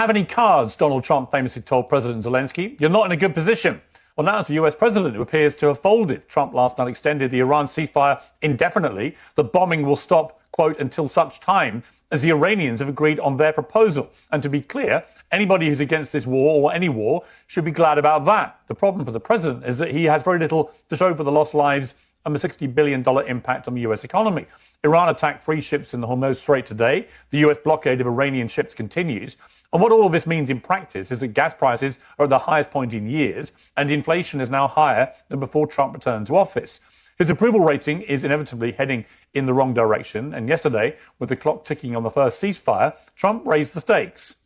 have any cards, Donald Trump famously told President Zelensky. You're not in a good position. Well, now it's the US president who appears to have folded. Trump last night extended the Iran ceasefire indefinitely. The bombing will stop, quote, until such time as the Iranians have agreed on their proposal. And to be clear, anybody who's against this war or any war should be glad about that. The problem for the president is that he has very little to show for the lost lives and the $60 billion impact on the US economy. Iran attacked 3 ships in the Hormuz Strait today. The US blockade of Iranian ships continues. And what all of this means in practice is that gas prices are at the highest point in years, and inflation is now higher than before Trump returned to office. His approval rating is inevitably heading in the wrong direction. And yesterday, with the clock ticking on the first ceasefire, Trump raised the stakes.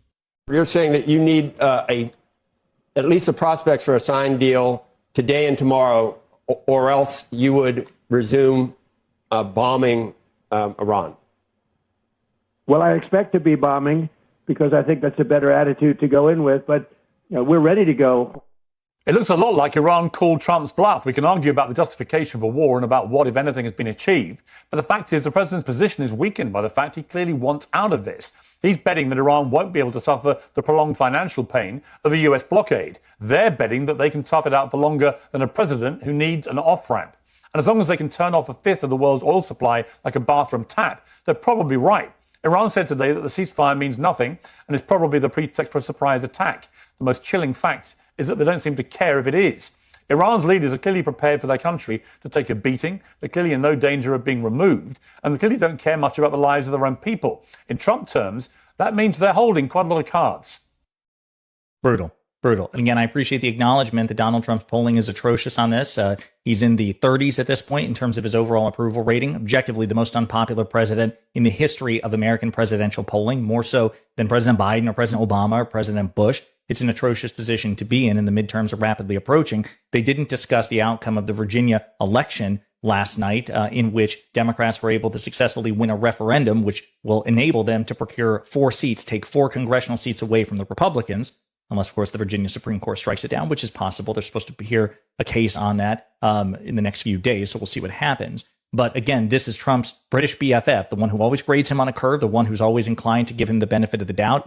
You're saying that you need at least the prospects for a signed deal today and tomorrow, or else you would resume bombing Iran. Well, I expect to be bombing because I think that's a better attitude to go in with. But we're ready to go. It looks a lot like Iran called Trump's bluff. We can argue about the justification for war and about what, if anything, has been achieved. But the fact is the president's position is weakened by the fact he clearly wants out of this. He's betting that Iran won't be able to suffer the prolonged financial pain of a US blockade. They're betting that they can tough it out for longer than a president who needs an off-ramp. And as long as they can turn off a fifth of the world's oil supply like a bathroom tap, they're probably right. Iran said today that the ceasefire means nothing and is probably the pretext for a surprise attack. The most chilling fact is that they don't seem to care if it is. Iran's leaders are clearly prepared for their country to take a beating. They're clearly in no danger of being removed, and they clearly don't care much about the lives of their own people. In Trump terms, that means they're holding quite a lot of cards. Brutal. And again, I appreciate the acknowledgement that Donald Trump's polling is atrocious on this. He's in the 30s at this point in terms of his overall approval rating. Objectively, the most unpopular president in the history of American presidential polling, more so than President Biden or President Obama or President Bush. It's an atrocious position to be in, and the midterms are rapidly approaching. They didn't discuss the outcome of the Virginia election last night, in which Democrats were able to successfully win a referendum, which will enable them to procure 4 seats, take 4 congressional seats away from the Republicans. Unless, of course, the Virginia Supreme Court strikes it down, which is possible. They're supposed to hear a case on that in the next few days, so we'll see what happens. But again, this is Trump's British BFF, the one who always grades him on a curve, the one who's always inclined to give him the benefit of the doubt,